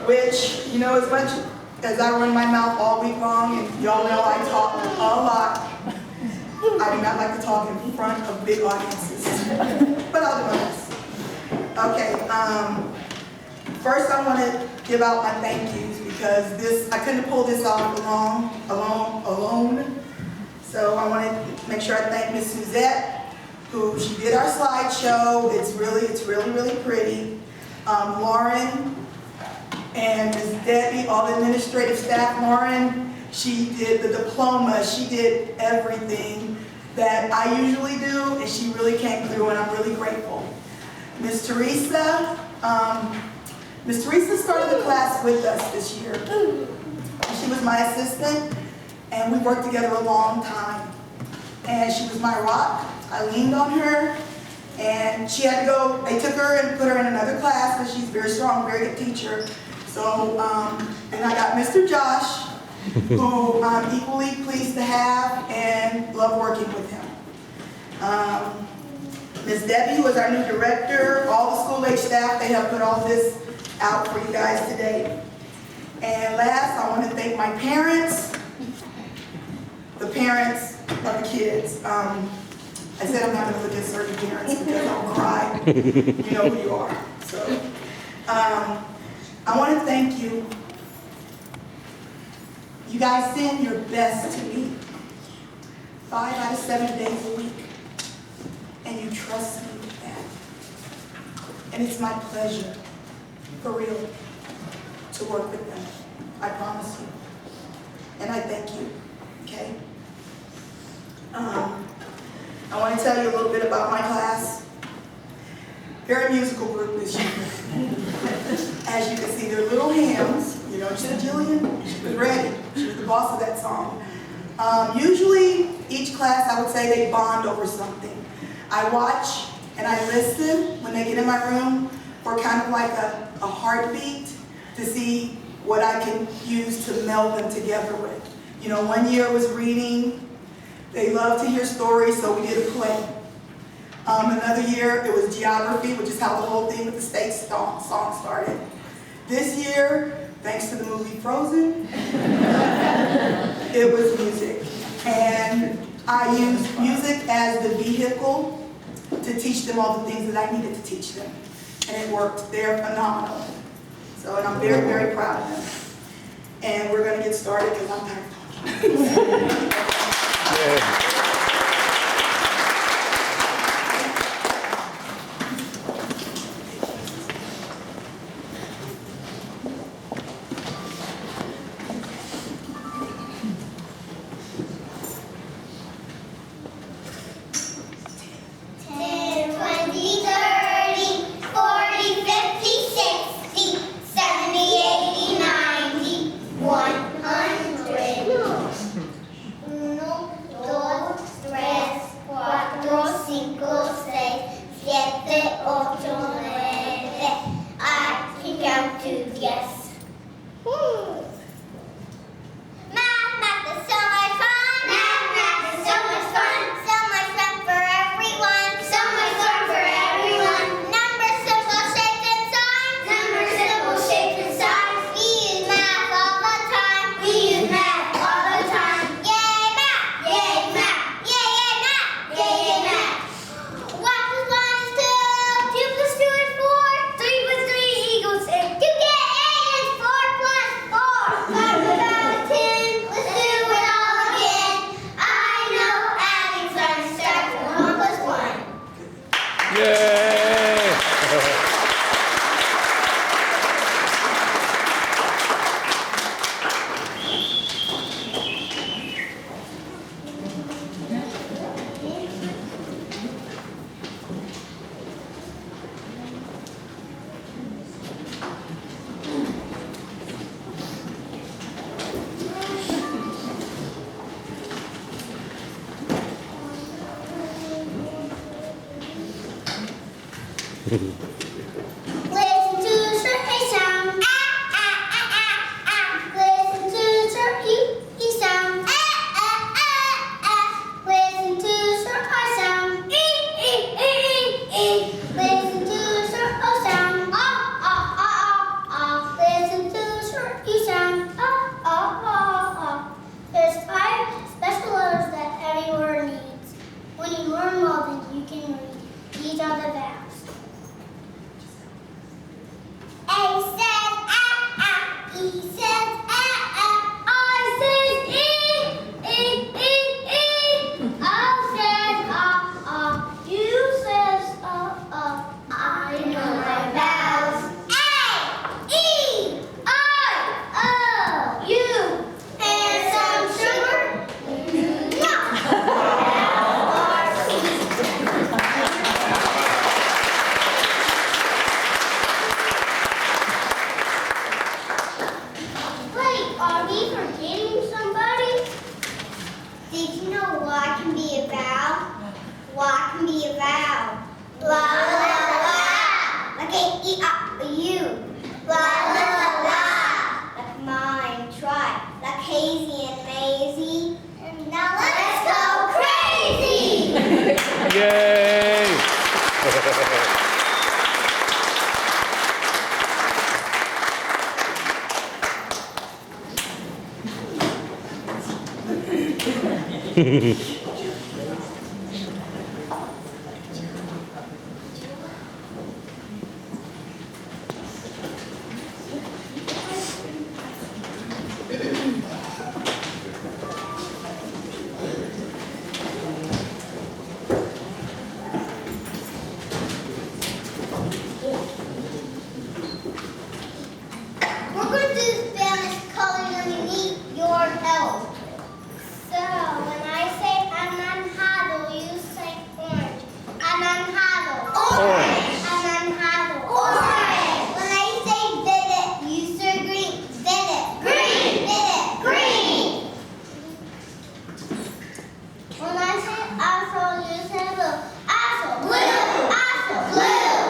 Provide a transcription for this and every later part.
which, you know, as much as I run my mouth all week long, and y'all know I talk a lot, I do not like to talk in front of big audiences, but I'll do my best. Okay, first I want to give out my thank yous because I couldn't pull this off alone. So I want to make sure I thank Miss Suzette, who she did our slideshow. It's really pretty. Lauren and Ms. Debbie, all the administrative staff. Lauren, she did the diploma. She did everything that I usually do, and she really came through, and I'm really grateful. Miss Teresa, Miss Teresa started the class with us this year. She was my assistant, and we worked together a long time. And she was my rock. I leaned on her, and she had to go. They took her and put her in another class because she's very strong, very good teacher. So, and I got Mr. Josh, who I'm equally pleased to have and love working with him. Ms. Debbie was our new director. All the school-age staff, they have put all this out for you guys today. And last, I want to thank my parents, the parents of the kids. I said I'm not going to look at certain parents because I'll cry. You know who you are. So, I want to thank you. You guys send your best to me 5 out of 7 days a week. And you trust me with that. And it's my pleasure, for real, to work with them. I promise you. And I thank you, okay? I want to tell you a little bit about my class. They're a musical group this year. As you can see, they're little hams. You know, Jillian, she was ready. She was the boss of that song. Usually, each class, I would say they bond over something. I watch and I listen when they get in my room for kind of like a heartbeat to see what I can use to meld them together with. You know, one year was reading. They love to hear stories, so we did a play. Another year, it was geography, which is how the whole thing with the state song started. This year, thanks to the movie Frozen, it was music. And I used music as the vehicle to teach them all the things that I needed to teach them. And it worked. They're phenomenal. So, and I'm very, very proud of them. And we're going to get started because I'm tired of talking. Listen to the circus sound. Ah, ah, ah, ah, ah. Listen to the turkey sound. Ah, ah, ah, ah. Listen to the circus sound. Ee, ee, ee, ee. Listen to the circus sound. Ah, ah, ah, ah, ah. Listen to What can be a vowel? La la la. Like A-E-I-O-U. La la la. Like mine, try. Like hazy and lazy. And now let's go crazy. Yay! We're going to do Spanish coloring when you need your help. So, when I say anaranjado, you say orange. Anaranjado. Orange. Anaranjado. Orange. When I say verde, you say green. Verde. Green. Verde. Green. When I say azul, you say blue. Azul. Blue. Azul. Blue.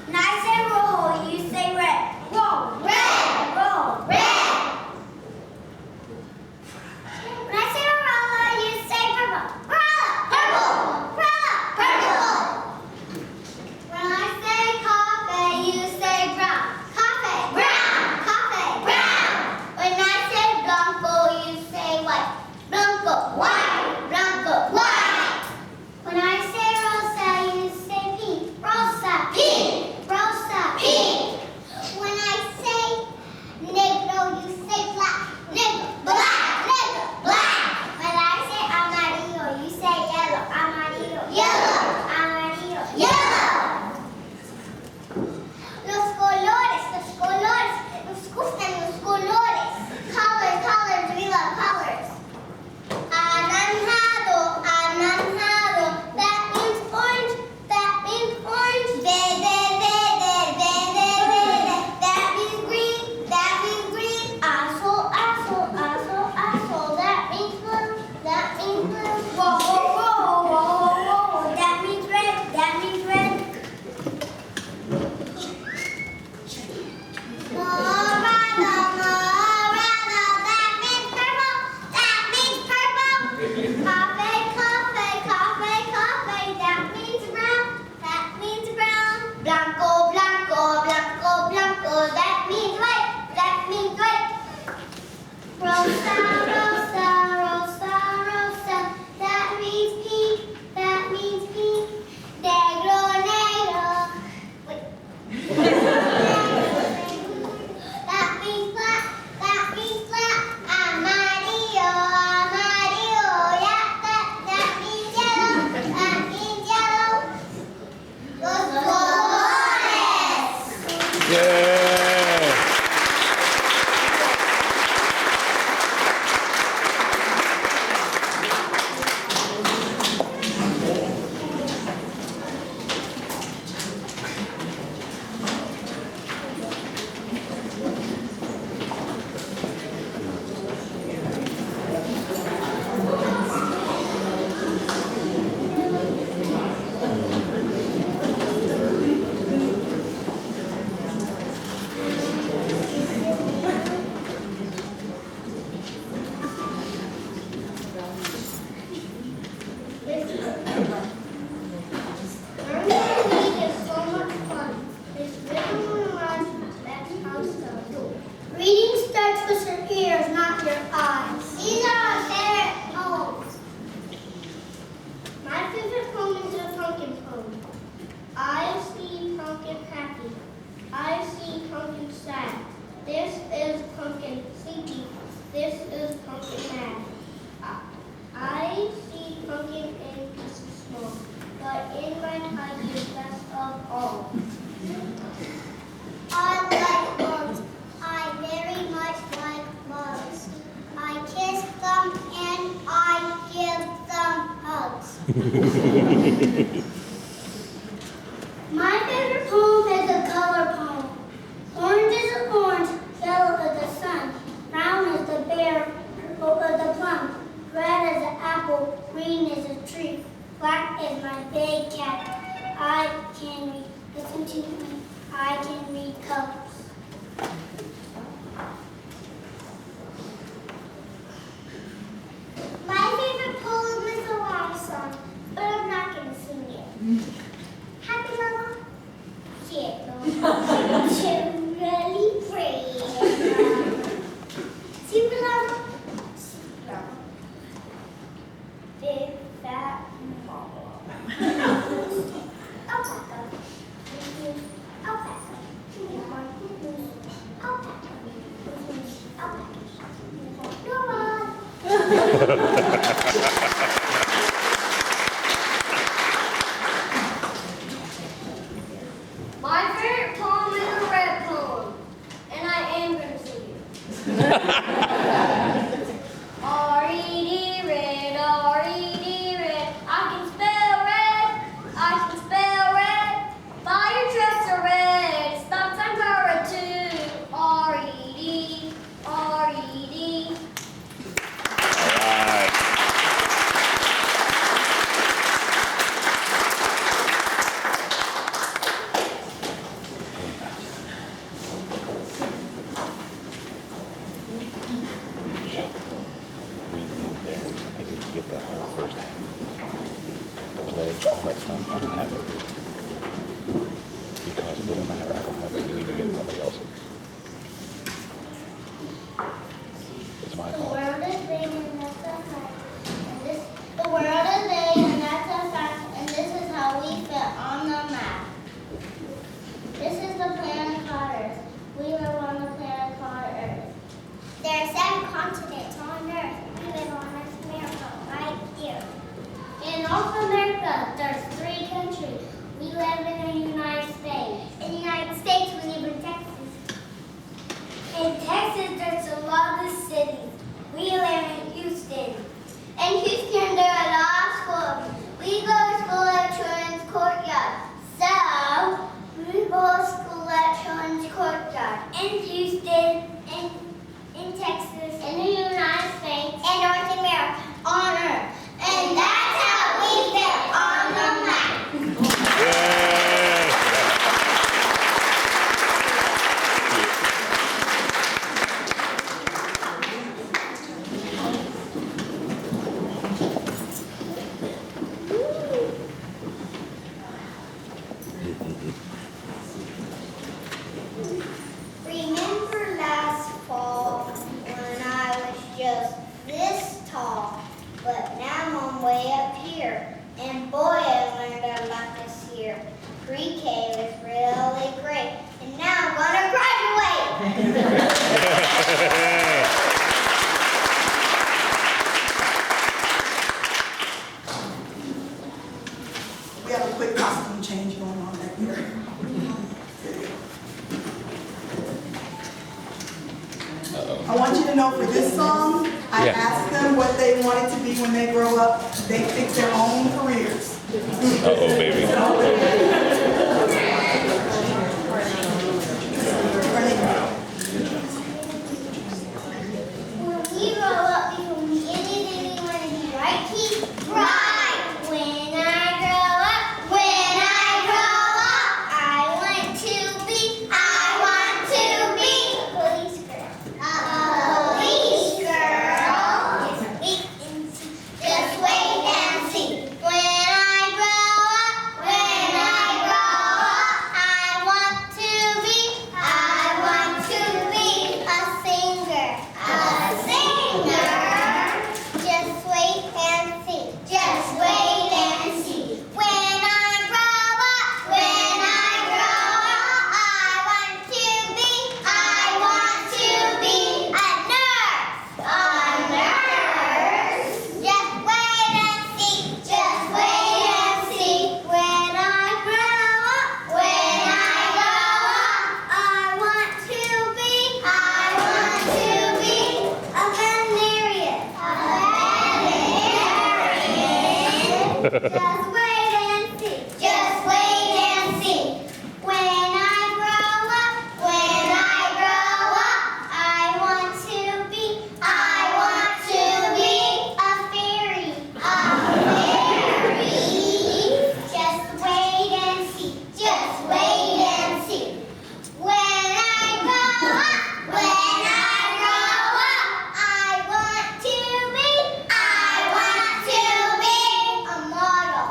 When I say rojo, you say red. Roll. Red. Roll. Red. When I say umbrella, you say purple. Umbrella. Purple. Umbrella. Purple. When I say coffee, you say brown. Coffee. Brown. Coffee. Brown. When I say blanco, you say white. Blanco. White. Blanco. White. When I say rosa, you say pink. Rosa. Pink. Rosa. Pink. When I say negro, you say black. Negro. Black. Negro. Black. When I say amarillo, you say yellow. Amarillo. Yellow. Amarillo. Yellow. Los colores. Los colores. Nos gustan los colores. Colors. Colors. We love colors. Anaranjado. Anaranjado. That means orange. That means orange. Verde. Verde. Verde. Verde. That means green. That means green. Azul. Azul. Azul. Azul. That means blue. That means blue. Rojo. Rojo. Rojo. Rojo. That means red. That means red. Morado. Morado. That means purple. That means purple. Coffee. Coffee. Coffee. Coffee. That means brown. That means brown. Blanco. Blanco. Blanco. Blanco. That means white. That means white. Rosa. Rosa. Rosa. Rosa. That means pink. That means pink. Negro. Negro. Wait. That means black. That means black. Amarillo. Amarillo. Yeah, that means yellow. That means yellow. Los colores. Yay! Learning is so much fun. It's rhythm and rhymes. That's how some do. Reading starts with your ears, not your eyes. These are our favorite poems. My favorite poem is a pumpkin poem. I see pumpkin happy. I see pumpkin sad. This is pumpkin sleepy. This is pumpkin mad. I see pumpkin in pieces small, but in my pie is best of all. I like bugs. I very much like bugs. I kiss them and I give them hugs. My favorite poem is a color poem. Orange is an orange, yellow is the sun, brown is the bear, purple is the plum, red is the apple, green is a tree, black is my My favorite poem is a red poem, and I am going to sing it. R-E-D, red, R-E-D, red. I can spell red, I can spell red. Fire trucks are red, stop signs are red too. R-E-D, R-E-D. All right. I didn't get that whole first half. The pledge, all that stuff, I don't have it. Because it doesn't matter, I don't have it. You need to get somebody else's. It's my The fault. world is big and that's a fact. The world is big and that's a fact. And this is how we fit on the map. This is the planet called Earth. We live on the planet called Earth. There are 7 continents on Earth. We live on Earth America right here. In North America, there's 3 countries. We live in the United States. In the United States, we live in Texas. In Texas, there's a lot of cities. We live in Houston. In Houston, there are a lot of schools. We go to school at Children's Courtyard. So, we go to school at Children's Courtyard. In Houston, in Texas, in the United States, in North America, on Earth. And that's how we fit on the map. Yay! Remember last fall when I was just this tall, but now I'm way up here. And boy, I learned a lot this year. Pre-K was really great, and now I'm gonna graduate. We have a quick costume change going on right here. I want you to know for this song, I Yeah. asked them what they wanted to be when they grow up. They picked their own careers. Uh-oh, baby. When we grow up, we can be anything we want to be, right, Keith? Right! When I grow up, I want to be a police girl. A police girl. Just wait and see. When I grow up, I want to be a singer. A singer. Just wait and see. Just wait and see. When I grow up, I want to be a nurse. A nurse. Just wait and see. Just wait and see. When I grow up, I want to be a veterinarian. Just wait and see. Just wait and see. When I grow up, I want to be a fairy. A fairy. Just wait and see. Just wait and see. When I grow up, I want to be a model.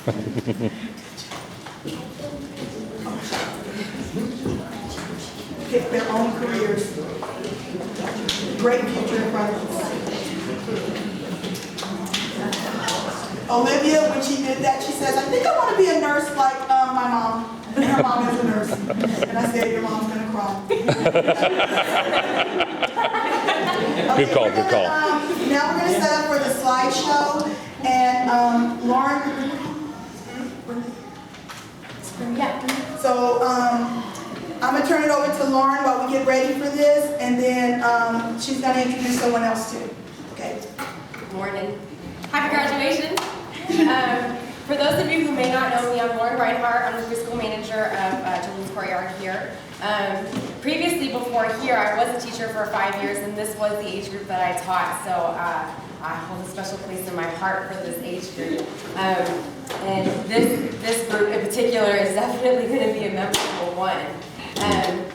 Pick their own careers. Great future in front of us. Olivia, when she did that, she says, I think I want to be a nurse like my mom. And her mom is a nurse. And I said, your mom's going to cry. Good call, good call. Now we're going to set up for the slideshow. And Lauren, so I'm going to turn it over to Lauren while we get ready for this. And then she's going to introduce someone else too. Okay. Good morning. Happy graduation. For those of you who may not know me, I'm Lauren Reinhardt. I'm the fiscal manager of Children's Courtyard here. Previously, before here, I was a teacher for 5 years, and this was the age group that I taught. So I hold a special place in my heart for this age group. And this group in particular is definitely going to be a memorable one.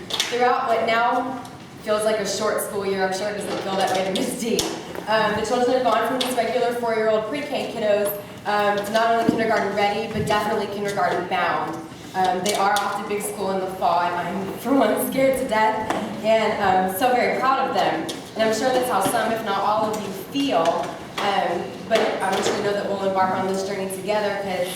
Throughout what now feels like a short school year, I'm sure it doesn't feel that way to Ms. D. The children have gone from these regular 4-year-old pre-K kiddos to not only kindergarten ready, but definitely kindergarten bound. They are off to big school in the fall, and I'm, for one, scared to death, and so very proud of them. And I'm sure that's how some, if not all of you feel, but I want you to know that we'll embark on this journey together because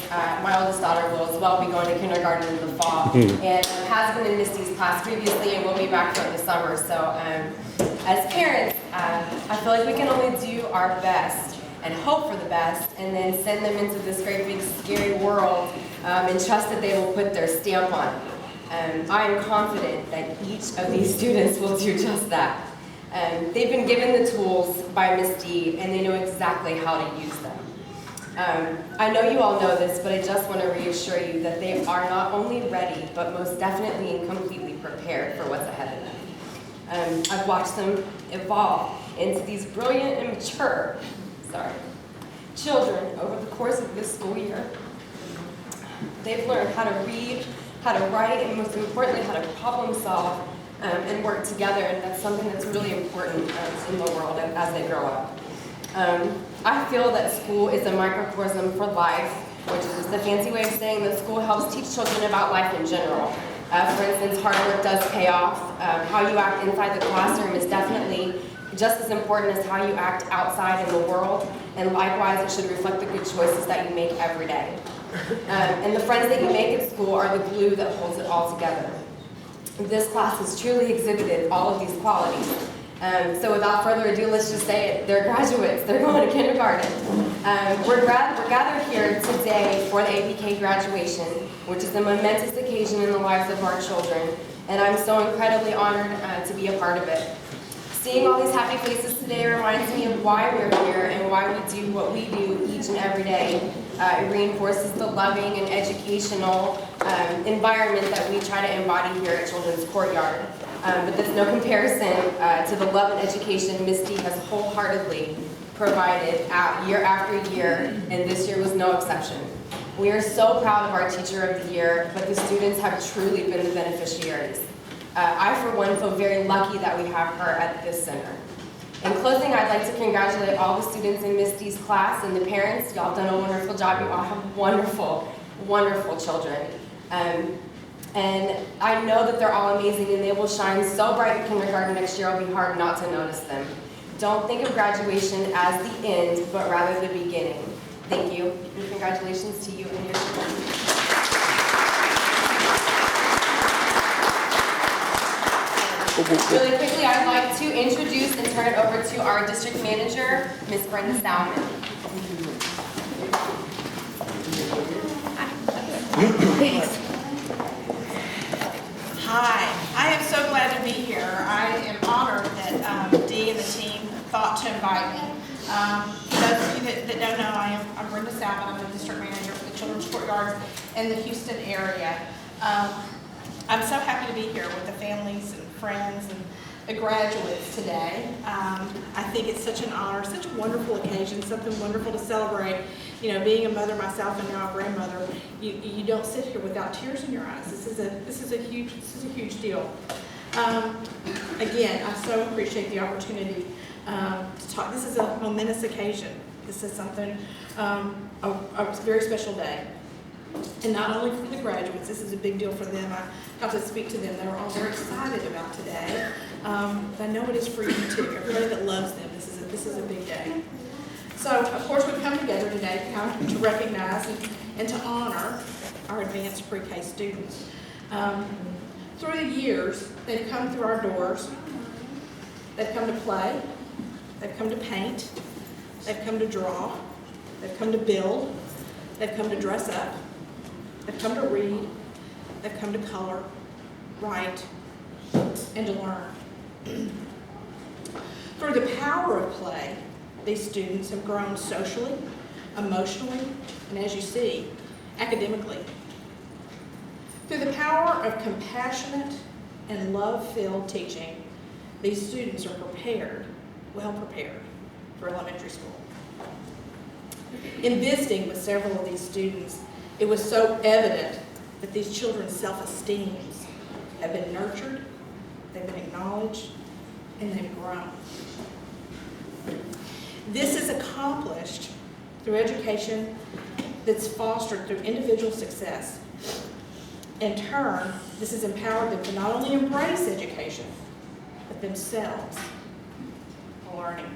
my oldest daughter will as well be going to kindergarten in the fall, and has been in Misty's class previously and will be back for the summer. So as parents, I feel like we can only do our best and hope for the best, and then send them into this great big scary world and trust that they will put their stamp on it. I am confident that each of these students will do just that. They've been given the tools by Ms. D, and they know exactly how to use them. I know you all know this, but I just want to reassure you that they are not only ready, but most definitely and completely prepared for what's ahead of them. I've watched them evolve into these brilliant and mature children over the course of this school year. They've learned how to read, how to write, and most importantly, how to problem solve and work together, and that's something that's really important in the world as they grow up. I feel that school is a microcosm for life, which is just a fancy way of saying that school helps teach children about life in general. For instance, hard work does pay off. How you act inside the classroom is definitely just as important as how you act outside in the world, and likewise it should reflect the good choices that you make every day. And the friends that you make at school are the glue that holds it all together. This class has truly exhibited all of these qualities. So without further ado, let's just say it. They're graduates. They're going to kindergarten. We're gathered here today for the APK graduation, which is a momentous occasion in the lives of our children, and I'm so incredibly honored to be a part of it. Seeing all these happy faces today reminds me of why we're here and why we do what we do each and every day. It reinforces the loving and educational environment that we try to embody here at Children's Courtyard. But there's no comparison to the love and education Misty has wholeheartedly provided year after year, and this year was no exception. We are so proud of our Teacher of the Year, but the students have truly been the beneficiaries. I, for one, feel very lucky that we have her at this center. In closing, I'd like to congratulate all the students in Misty's class and the parents. Y'all have done a wonderful job. You all have wonderful, wonderful children. And I know that they're all amazing and they will shine so bright in kindergarten next year, it'll be hard not to notice them. Don't think of graduation as the end, but rather the beginning. Thank you, and congratulations to you and your children. Really quickly, I'd like to introduce and turn it over to our district manager, Ms. Brenda Salmon. Thanks. Hi, I am so glad to be here. I am honored that Dee and the team thought to invite me. For those of you that don't know, I'm Brenda Salmon. I'm the district manager for the Children's Courtyards in the Houston area. I'm so happy to be here with the families and friends and the graduates today. I think it's such an honor, such a wonderful occasion, something wonderful to celebrate. You know, being a mother myself and now a grandmother, you don't sit here without tears in your eyes. This is a huge deal. Again, I so appreciate the opportunity to talk. This is a momentous occasion. This is something, a very special day. And not only for the graduates, this is a big deal for them. I got to speak to them. They were all very excited about today. But I know it is for you too. Everybody that loves them, this is a big day. So, of course, we've come together today to recognize and to honor our advanced pre-K students. Through the years, they've come through our doors. They've come to play. They've come to paint. They've come to draw. They've come to build. They've come to dress up. They've come to read. They've come to color, write, and to learn. Through the power of play, these students have grown socially, emotionally, and as you see, academically. Through the power of compassionate and love-filled teaching, these students are prepared, well prepared, for elementary school. In visiting with several of these students, it was so evident that these children's self-esteems have been nurtured, they've been acknowledged, and they've grown. This is accomplished through education that's fostered through individual success. In turn, this has empowered them to not only embrace education, but themselves learning.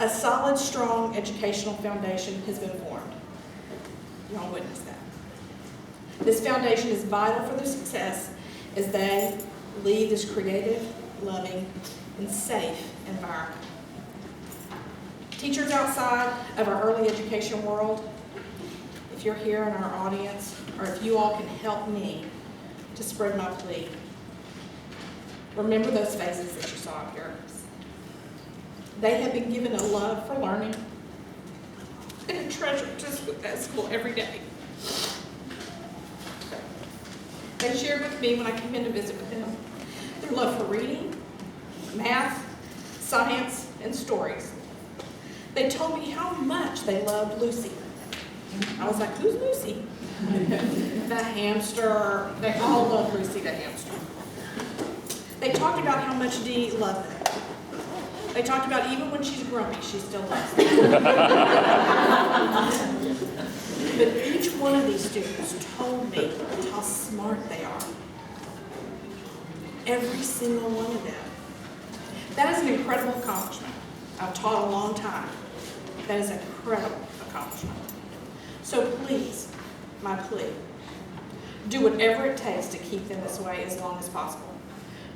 A solid, strong educational foundation has been formed. You all witnessed that. This foundation is vital for their success as they lead this creative, loving, and safe environment. Teachers outside of our early education world, if you're here in our audience, or if you all can help me to spread my plea, remember those faces that you saw up here. They have been given a love for learning and a treasure just with that school every day. They shared with me when I came in to visit with them their love for reading, math, science, and stories. They told me how much they loved Lucy. I was like, who's Lucy? The hamster. They all love Lucy the hamster. They talked about how much Dee loved them. They talked about even when she's grumpy, she still loves them. But each one of these students told me how smart they are. Every single one of them. That is an incredible accomplishment. I've taught a long time. That is an incredible accomplishment. So please, my plea, do whatever it takes to keep them this way as long as possible.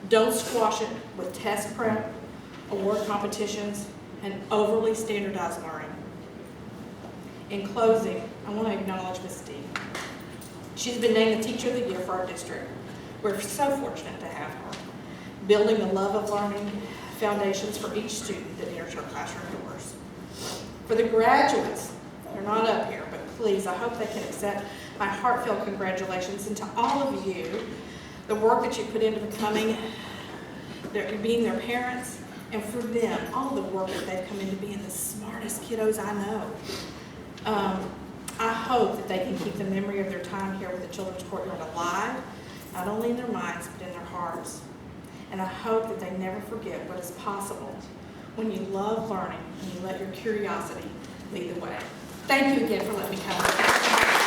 Don't squash it with test prep, award competitions, and overly standardized learning. In closing, I want to acknowledge Ms. Dee. She's been named the Teacher of the Year for our district. We're so fortunate to have her, building the love of learning foundations for each student that enters our classroom doors. For the graduates, they're not up here, but please, I hope they can accept my heartfelt congratulations, and to all of you, the work that you put into becoming, being their parents, and for them, all the work that they've come into being the smartest kiddos I know. I hope that they can keep the memory of their time here with the Children's Courtyard alive, not only in their minds, but in their hearts. And I hope that they never forget what is possible when you love learning and you let your curiosity lead the way. Thank you again for letting me come.